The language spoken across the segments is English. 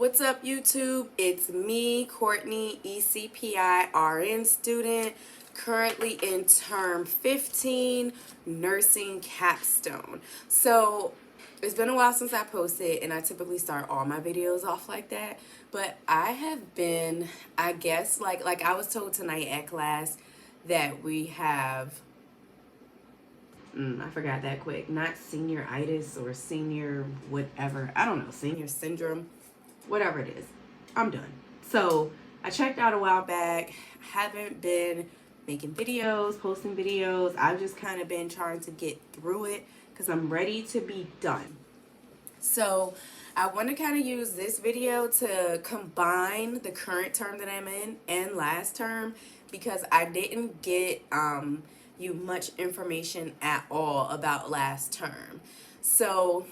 What's up, YouTube? It's me, Courtney, ECPI RN student, currently in term 15, nursing capstone. So it's been a while since I posted, and I typically start all my videos off like that. But I have been, I guess, like I was told tonight at class that we have I forgot that quick. Not senioritis or senior whatever. I don't know. Senior syndrome. Whatever it is. I'm done. So I checked out a while back. Haven't been making videos, posting videos. I've just kind of been trying to get through it because I'm ready to be done. So I want to kind of use this video to combine the current term that I'm in and last term because I didn't get you much information at all about last term. So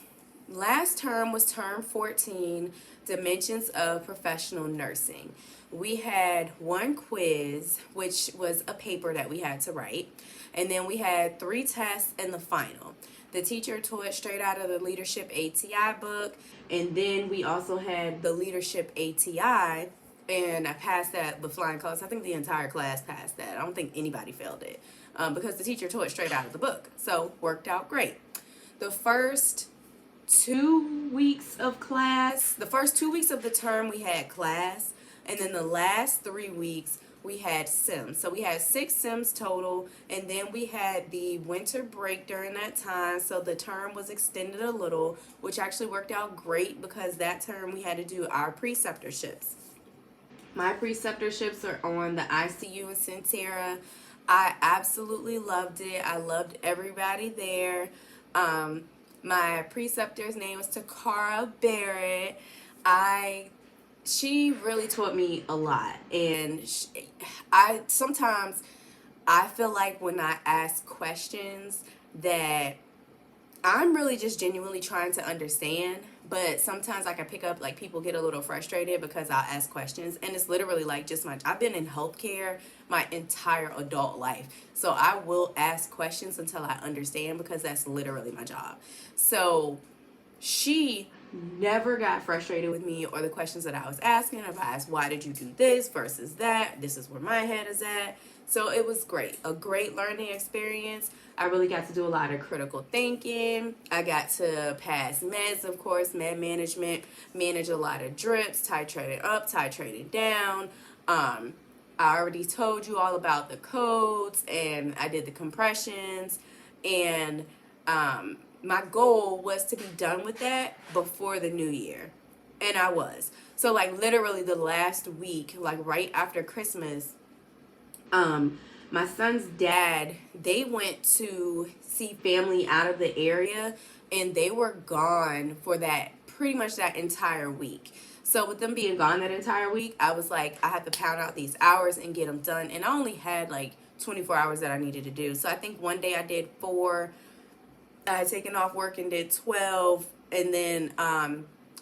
last term was term 14, Dimensions of Professional Nursing. We had one quiz, which was a paper that we had to write, and then we had 3 tests in the final. The teacher taught straight out of the Leadership ATI book, and then we also had the Leadership ATI, and I passed that with flying colors. I think the entire class passed that. I don't think anybody failed it because the teacher taught straight out of the book, so worked out great. The first 2 weeks of class, the first 2 weeks of the term we had class, and then the last 3 weeks we had sims. So we had 6 sims total, and then we had the winter break during that time, so the term was extended a little, which actually worked out great because that term we had to do our preceptorships. My preceptorships are on the ICU in Centera. I absolutely loved it. I loved everybody there. My preceptor's name was Takara Barrett. She really taught me a lot, and sometimes I feel like when I ask questions that I'm really just genuinely trying to understand, but sometimes I can pick up like people get a little frustrated because I'll ask questions, and it's literally like just I've been in healthcare my entire adult life, so I will ask questions until I understand because that's literally my job. So she never got frustrated with me or the questions that I was asking. If I asked, why did you do this versus that? This is where my head is at. So it was great. A great learning experience. I really got to do a lot of critical thinking. I got to pass meds, of course, med management, manage a lot of drips, titrated up, titrated down. I already told you all about the codes, and I did the compressions, and my goal was to be done with that before the new year, and I was. So like literally the last week, like right after Christmas, my son's dad, they went to see family out of the area, and they were gone for that pretty much that entire week. So with them being gone that entire week, I was like, I had to pound out these hours and get them done, and I only had like 24 hours that I needed to do. So I think one day I did 4. I had taken off work and did 12, and then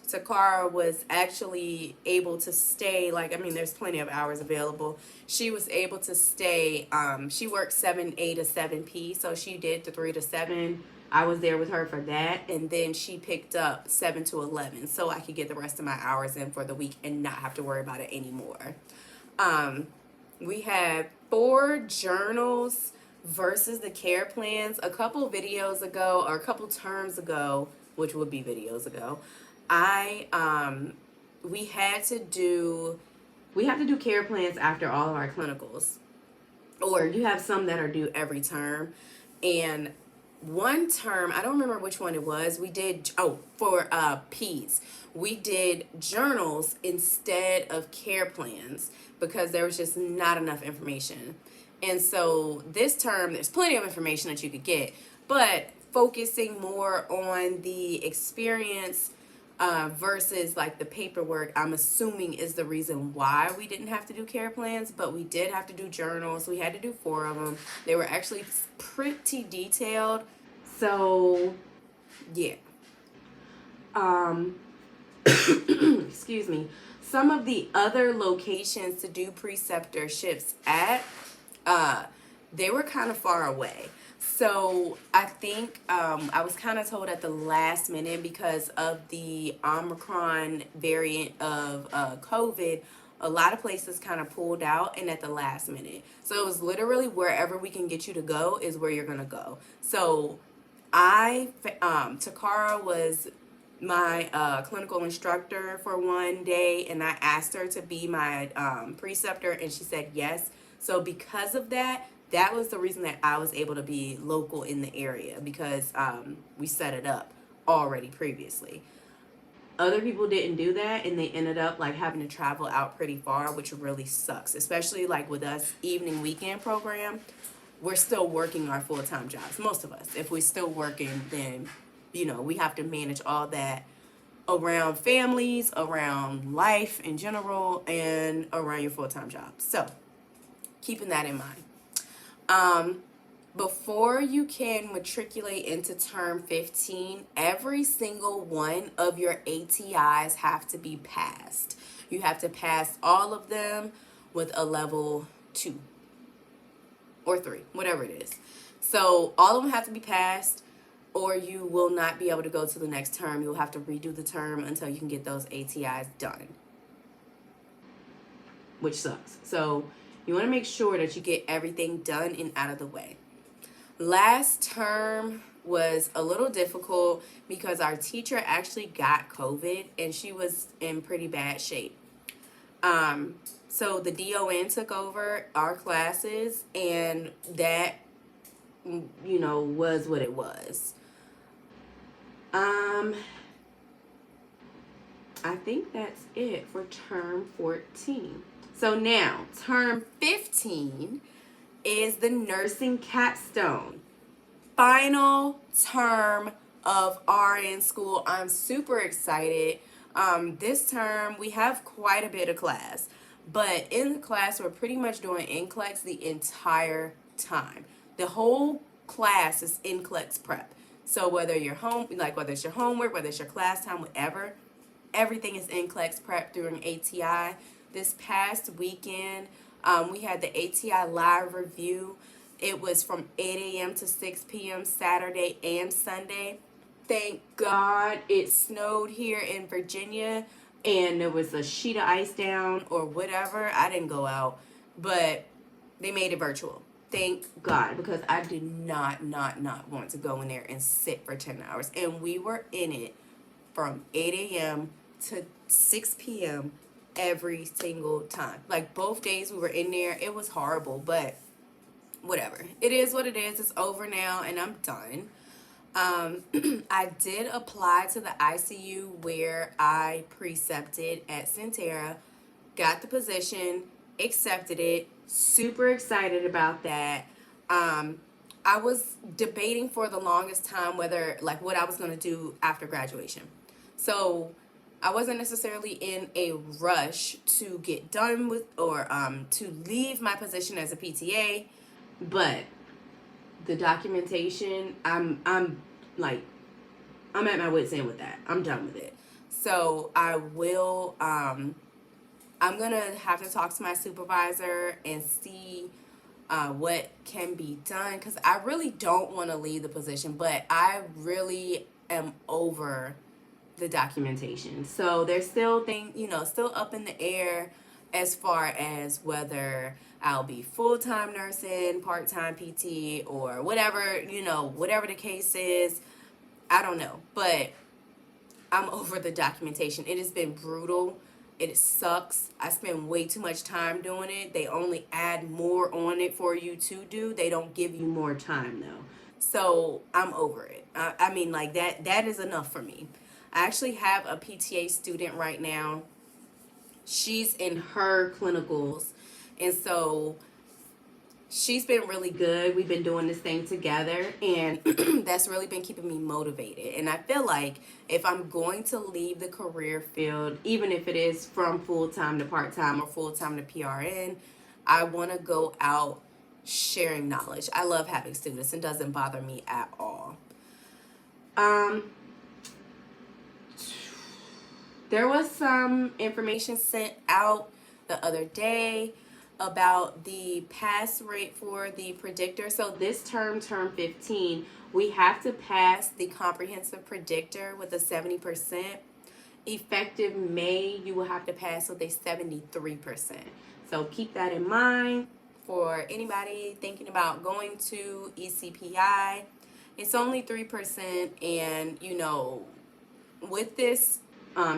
Takara was actually able to stay, like, I mean, there's plenty of hours available. She was able to stay, she worked 7A to 7P, so she did the 3 to 7. I was there with her for that, and then she picked up 7 to 11, so I could get the rest of my hours in for the week and not have to worry about it anymore. We had 4 journals versus the care plans. A couple videos ago, or a couple terms ago, which would be videos ago, we had to do care plans after all of our clinicals, or you have some that are due every term. And one term, I don't remember which one it was, we did for peds, we did journals instead of care plans because there was just not enough information. And so this term, there's plenty of information that you could get, but focusing more on the experience versus like the paperwork, I'm assuming is the reason why we didn't have to do care plans, but we did have to do journals. We had to do 4 of them. They were actually pretty detailed. So yeah. Excuse me. Some of the other locations to do preceptorships at, they were kind of far away. So I think I was kind of told at the last minute because of the Omicron variant of COVID. A lot of places kind of pulled out and at the last minute. So it was literally wherever we can get you to go is where you're gonna go. So Takara was my clinical instructor for one day, and I asked her to be my preceptor, and she said yes. So because of that, that was the reason that I was able to be local in the area because we set it up already previously. Other people didn't do that, and they ended up like having to travel out pretty far, which really sucks, especially like with us evening weekend program. We're still working our full-time jobs, most of us. If we're still working, then we have to manage all that around families, around life in general, and around your full-time job. So keeping that in mind. Before you can matriculate into term 15, every single one of your ATIs have to be passed. You have to pass all of them with a level 2 or 3, whatever it is. So all of them have to be passed, or you will not be able to go to the next term. You'll have to redo the term until you can get those ATIs done, which sucks. So you want to make sure that you get everything done and out of the way. Last term was a little difficult because our teacher actually got COVID and she was in pretty bad shape. So the DON took over our classes, and that, was what it was. I think that's it for term 14. So now, term 15 is the nursing capstone. Final term of RN school. I'm super excited. This term, we have quite a bit of class. But in the class, we're pretty much doing NCLEX the entire time. The whole class is NCLEX prep. So whether you're home, like whether it's your homework, whether it's your class time, whatever, everything is NCLEX prep during ATI. This past weekend, we had the ATI live review. It was from 8 a.m. to 6 p.m. Saturday and Sunday. Thank God it snowed here in Virginia and there was a sheet of ice down or whatever. I didn't go out, but they made it virtual. Thank God, because I did not want to go in there and sit for 10 hours. And we were in it from 8 a.m. to 6 p.m. every single time. Like both days we were in there. It was horrible, but whatever. It is what it is. It's over now and I'm done. I did apply to the ICU where I precepted at Centera, got the position, accepted it, super excited about that. I was debating for the longest time whether, like, what I was going to do after graduation. So I wasn't necessarily in a rush to get done with or to leave my position as a PTA, but the documentation, I'm at my wit's end with that. I'm done with it. So I will, I'm going to have to talk to my supervisor and see what can be done, because I really don't want to leave the position, but I really am over the documentation. So there's still still up in the air as far as whether I'll be full-time nursing, part-time PT, or whatever, whatever the case is. I don't know, but I'm over the documentation. It has been brutal. It sucks. I spend way too much time doing it. They only add more on it for you to do. They don't give you more time though. So I'm over it. I mean, like that is enough for me. I actually have a PTA student right now. She's in her clinicals, and so she's been really good. We've been doing this thing together, and that's really been keeping me motivated. And I feel like if I'm going to leave the career field, even if it is from full-time to part-time or full-time to PRN, I want to go out sharing knowledge. I love having students. It doesn't bother me at all. There was some information sent out the other day about the pass rate for the predictor. So this term, term 15, we have to pass the comprehensive predictor with a 70%. Effective May, you will have to pass with a 73%. So keep that in mind for anybody thinking about going to ECPI. It's only 3%, and with this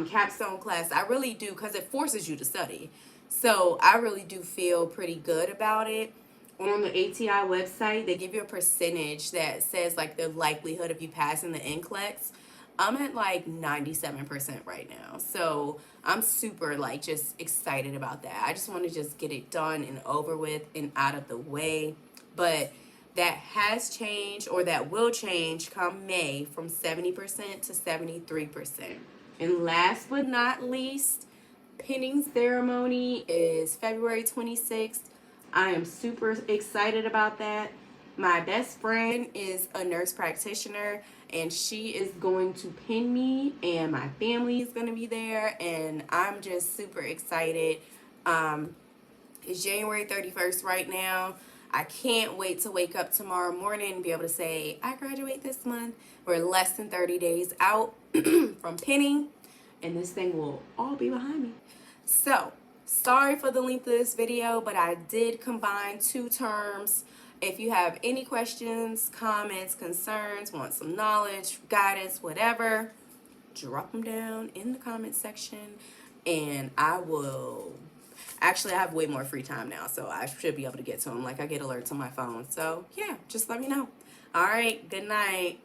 capstone class, I really do, because it forces you to study. So I really do feel pretty good about it. On the ATI website, they give you a percentage that says like the likelihood of you passing the NCLEX. I'm at like 97% right now. So I'm super like just excited about that. I just want to just get it done and over with and out of the way. But that has changed, or that will change come May, from 70% to 73%. And last but not least, pinning ceremony is February 26th. I am super excited about that. My best friend is a nurse practitioner, and she is going to pin me, and my family is going to be there, and I'm just super excited. It's January 31st right now. I can't wait to wake up tomorrow morning and be able to say, I graduate this month. We're less than 30 days out from pinning, and this thing will all be behind me. So, sorry for the length of this video, but I did combine two terms. If you have any questions, comments, concerns, want some knowledge, guidance, whatever, drop them down in the comment section, and I will. Actually, I have way more free time now, so I should be able to get to them. Like, I get alerts on my phone. So, yeah, just let me know. All right, good night.